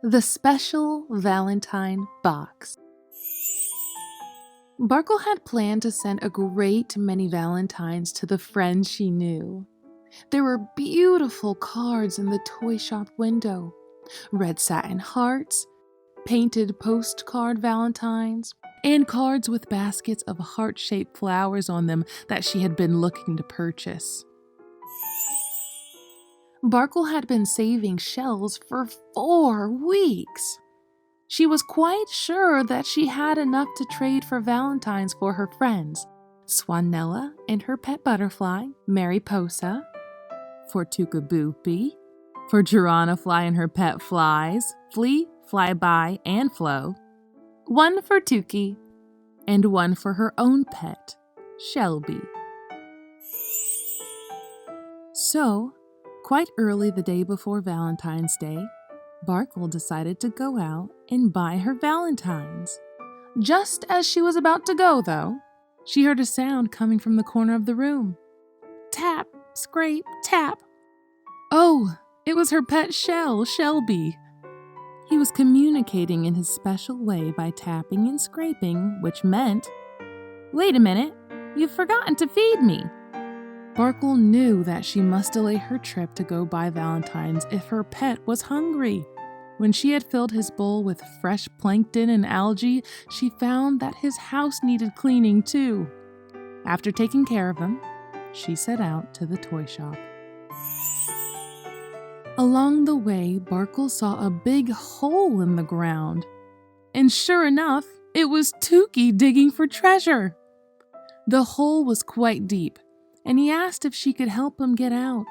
The Special Valentine Box. Barkle had planned to send a great many valentines to the friends she knew. There were beautiful cards in the toy shop window, red satin hearts, painted postcard valentines, and cards with baskets of heart-shaped flowers on them that she had been looking to purchase. Barkle had been saving shells for 4 weeks. She was quite sure that she had enough to trade for valentines for her friends, Swanella and her pet butterfly, Mariposa, for Tukaboopy, for Geronifly and her pet flies, Flea, Flyby, and Flo, one for Tukey, and one for her own pet, Shelby. So, quite early the day before Valentine's Day, Barkle decided to go out and buy her valentines. Just as she was about to go, though, she heard a sound coming from the corner of the room. Tap, scrape, tap. Oh, it was her pet shell, Shelby. He was communicating in his special way by tapping and scraping, which meant, "Wait a minute, you've forgotten to feed me." Barkle knew that she must delay her trip to go buy valentines if her pet was hungry. When she had filled his bowl with fresh plankton and algae, she found that his house needed cleaning too. After taking care of him, she set out to the toy shop. Along the way, Barkle saw a big hole in the ground. And sure enough, it was Tukey digging for treasure. The hole was quite deep, and he asked if she could help him get out.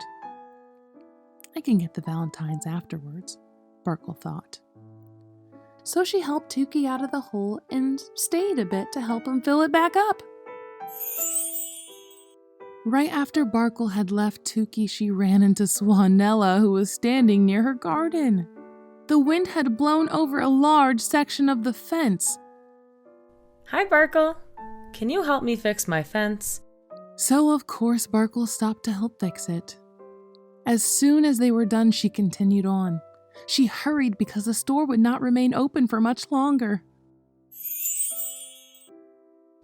I can get the valentines afterwards, Barkle thought. So she helped Tukey out of the hole and stayed a bit to help him fill it back up. Right after Barkle had left Tukey, she ran into Swanella, who was standing near her garden. The wind had blown over a large section of the fence. Hi, Barkle. Can you help me fix my fence? So, of course, Barkle stopped to help fix it. As soon as they were done, she continued on. She hurried because the store would not remain open for much longer.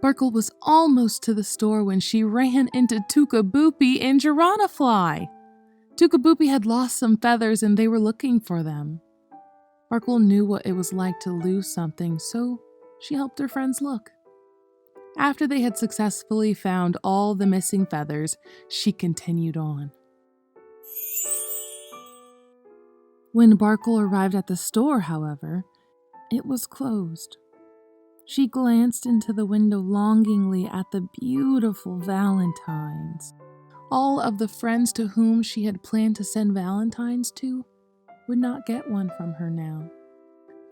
Barkle was almost to the store when she ran into Tukaboopy and Geronifly. Tukaboopy had lost some feathers and they were looking for them. Barkle knew what it was like to lose something, so she helped her friends look. After they had successfully found all the missing feathers, she continued on. When Barkle arrived at the store, however, it was closed. She glanced into the window longingly at the beautiful valentines. All of the friends to whom she had planned to send valentines to would not get one from her now.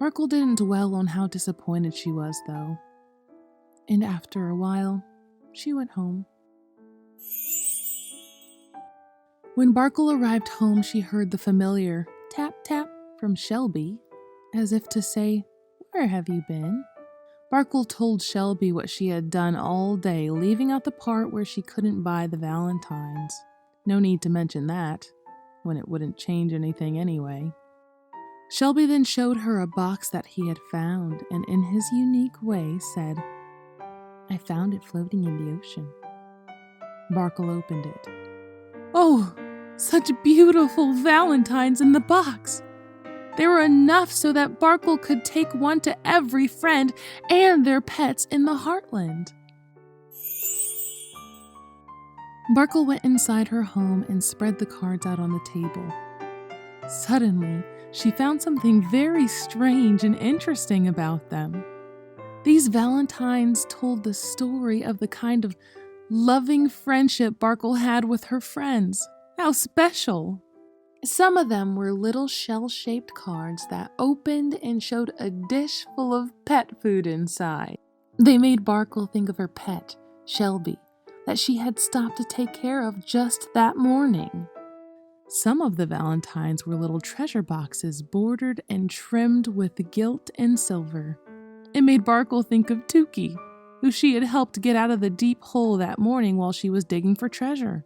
Barkle didn't dwell on how disappointed she was, though. And after a while, she went home. When Barkle arrived home, she heard the familiar tap tap from Shelby, as if to say, "Where have you been?" Barkle told Shelby what she had done all day, leaving out the part where she couldn't buy the valentines. No need to mention that, when it wouldn't change anything anyway. Shelby then showed her a box that he had found, and in his unique way said, "I found it floating in the ocean." Barkle opened it. Oh, such beautiful valentines in the box! There were enough so that Barkle could take one to every friend and their pets in the Heartland. Barkle went inside her home and spread the cards out on the table. Suddenly, she found something very strange and interesting about them. These valentines told the story of the kind of loving friendship Barkle had with her friends. How special! Some of them were little shell-shaped cards that opened and showed a dish full of pet food inside. They made Barkle think of her pet, Shelby, that she had stopped to take care of just that morning. Some of the valentines were little treasure boxes bordered and trimmed with gilt and silver. It made Barkle think of Tukey, who she had helped get out of the deep hole that morning while she was digging for treasure.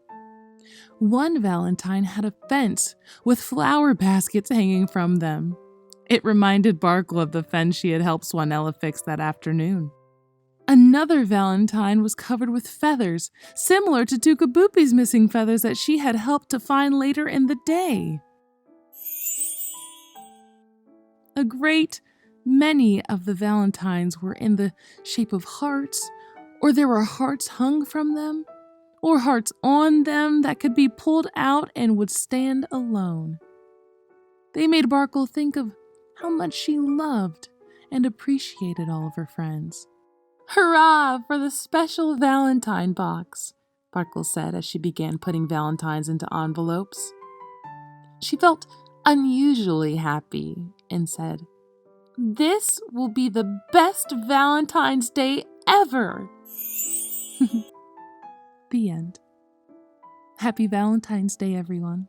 One valentine had a fence with flower baskets hanging from them, It reminded Barkle of the fence she had helped Swanella fix that afternoon. Another Valentine was covered with feathers, similar to Tukaboopy's missing feathers that she had helped to find later in the day. A great many of the Valentines were in the shape of hearts, or there were hearts hung from them, or hearts on them that could be pulled out and would stand alone. They made Barkle think of how much she loved and appreciated all of her friends. "Hurrah for the Special Valentine Box," Barkle said as she began putting Valentines into envelopes. She felt unusually happy and said, "This will be the best Valentine's Day ever." The end. Happy Valentine's Day, everyone.